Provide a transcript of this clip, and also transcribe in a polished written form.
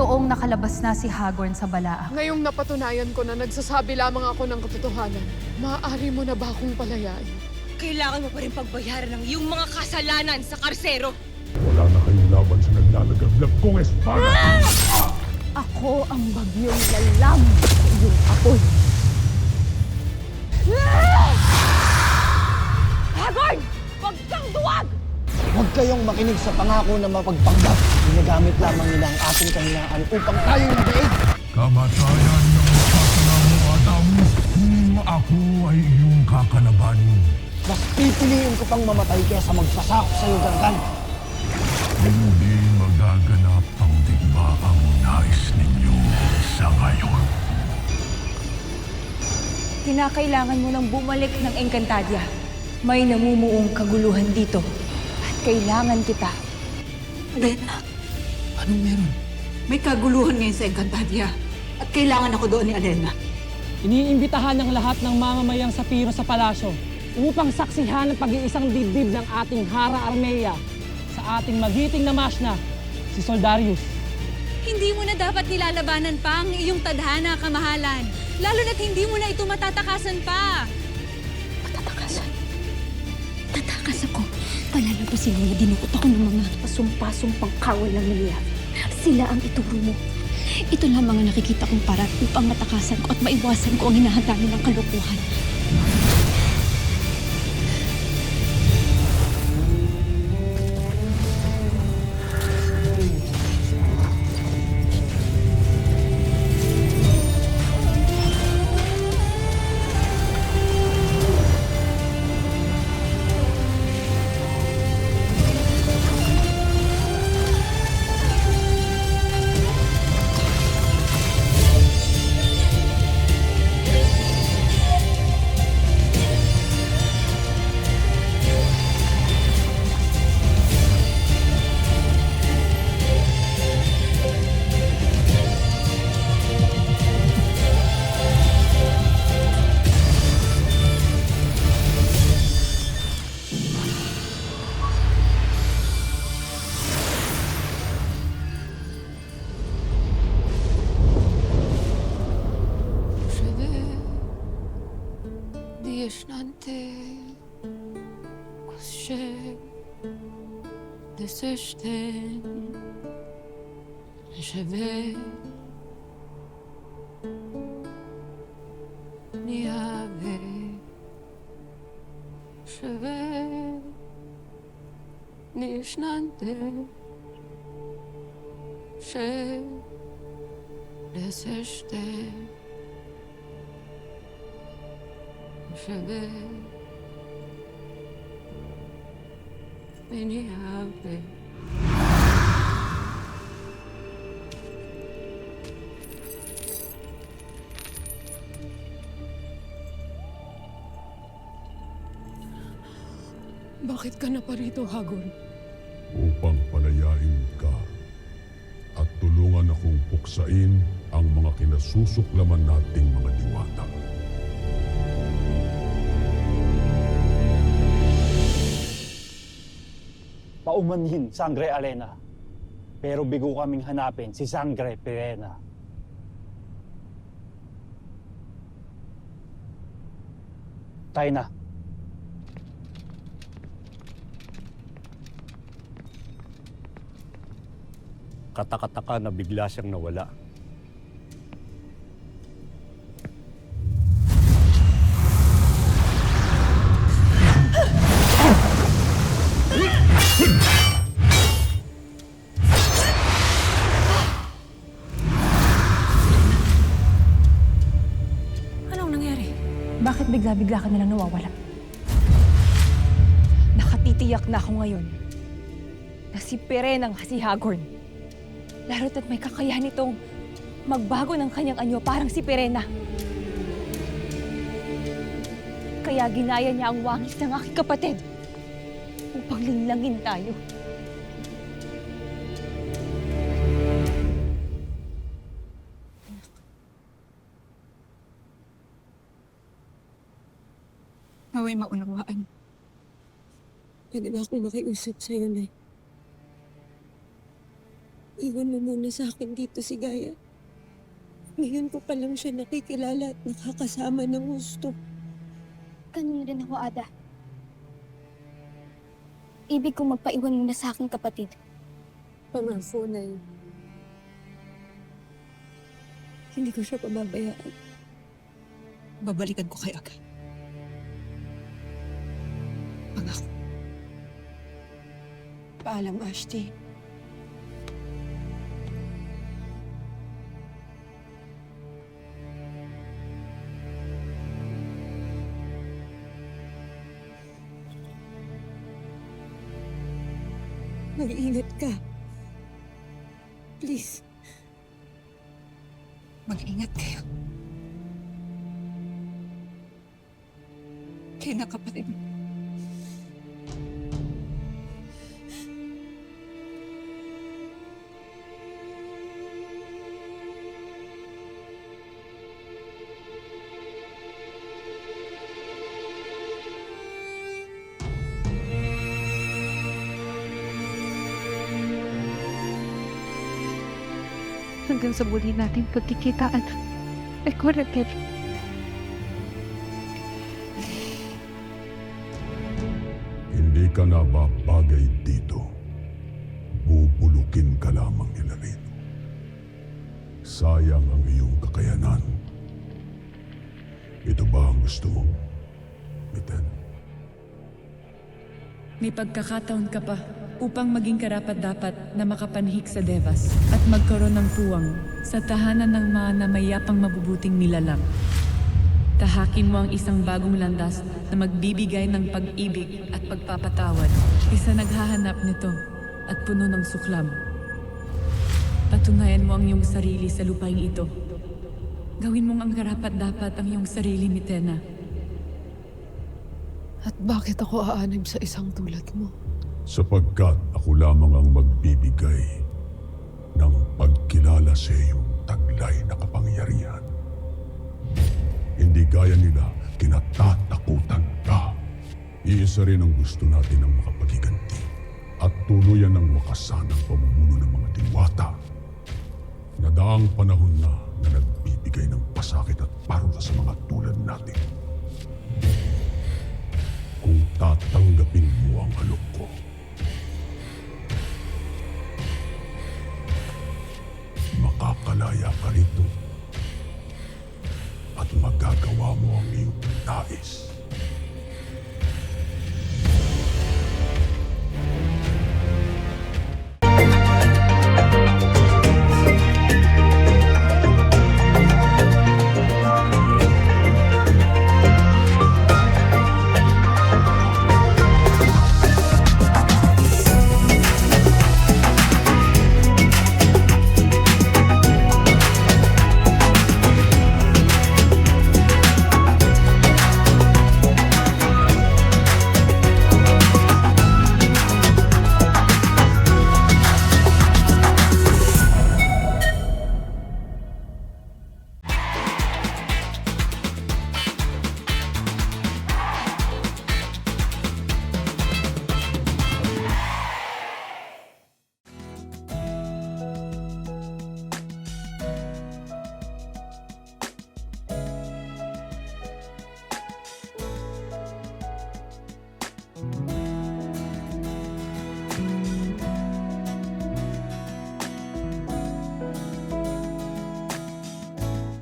totoong nakalabas na si Hagorn sa Balaak. Ngayong napatunayan ko na nagsasabi lamang ako ng katotohanan, maaari mo na ba akong palayain? Kailangan mo pa rin pagbayaran ng iyong mga kasalanan sa karsero. Wala na kayong laban sa naglalagablab kong espada! Ako ang bagyong lalam sa iyong apoy. Hagorn! Huwag kang duwag! Huwag kayong makinig sa pangako na mapagpanggap. Ginagamit lamang nila ang ating kahinaan upang tayo'y madaig. Kamatayan ng sasana mo, Adam, kung ako ay iyong kakalaban. Mas pipiliin ko pang mamatay kaysa magpasakop sa lugardan. Hindi magaganap ang digmaang nais ninyo sa ngayon. Kinakailangan mo nang bumalik ng Encantadia. May namumuong kaguluhan dito. At kailangan kita. Elena, anong meron? May kaguluhan ngayon sa Encantadia. At kailangan ako doon ni Elena. Iniimbitahan ng lahat ng mamamayang sapiro sa palasyo upang saksihan ang pag-iisang dibdib ng ating Hara Armea sa ating magiting na masna, si Soldarius. Hindi mo na dapat nilalabanan pa ang iyong tadhana, kamahalan. Lalo na't hindi mo na ito matatakasan pa. Matatakasan? Tatakas ako. Palalabasin mo na dinukot ako ng mga pasumpa-sumpang kawal ng Meliav. Sila ang ituro mo. Ito lamang ang nakikita kong paraan upang matakasan ko at maiwasan ko ang hinahanda nilang kalokohan. Je vais n'y aller. Je vais n'y chanter. Je les acheter. Je vais n'y aller. Bakit ka na pa rito, Hagorn? Upang palayain ka at tulungan akong puksain ang mga kinasusuklaman nating mga diwata. Paumanhin, Sangre Alena. Pero bigo kaming hanapin si Sangre Pirena. Tayo na. Katakataka na bigla siyang nawala. Anong nangyari? Bakit bigla-bigla ka nalang nawawala? Nakatitiyak na ako ngayon na si Pirena ang si Hagorn. Laro't at may kakayahan itong magbago ng kanyang anyo parang si Pirena. Kaya ginaya niya ang wangis ng aking kapatid upang linlangin tayo. Naway maunawaan. Pwede ba akong makiusap sa'yo, Nay? Iwan mo muna sa akin dito si Gaya. Ngayon ko pa lang siya nakikilala at nakakasama ng gusto. Ganun rin ako, Ada. Ibig kong magpaiwan muna sa aking kapatid. Pangako na yun. Hindi ko siya pababayaan. Babalikan ko kay Aga. Pangako. Paalam, Ashti. Mag-ingat ka. Please. Mag-ingat kayo. Kayo na kapatid mo. Hanggang sa muli nating pagkikitaan. Ako na, Ted. Hindi ka na babagay dito. Bubulukin ka lamang nila rito. Sayang ang iyong kakayanan. Ito ba ang gusto mo, Miten? May pagkakataon ka pa upang maging karapat-dapat na makapanhik sa Devas at magkaroon ng puwang sa tahanan ng mga namayapang mabubuting nilalang. Tahakin mo ang isang bagong landas na magbibigay ng pag-ibig at pagpapatawad. Isa naghahanap nito at puno ng suklam. Patunayan mo ang iyong sarili sa lupaing ito. Gawin mong ang karapat-dapat ang iyong sarili, Mitena. At bakit ako aanib sa isang tulad mo? Sapagkat ako lamang ang magbibigay ng pagkilala sa iyong taglay na kapangyarihan. Hindi gaya nila, kinatatakutan ka. Iisa rin ang gusto natin ng makapagiganti at tuluyan ng wakasan ang pamumuno ng mga diwata. Nadaang panahon na nagbibigay ng pasakit at parusa sa mga tulad natin. Kung tatanggapin mo ang alok ko, makakalaya ka rito at magagawa mo ang iyong nais.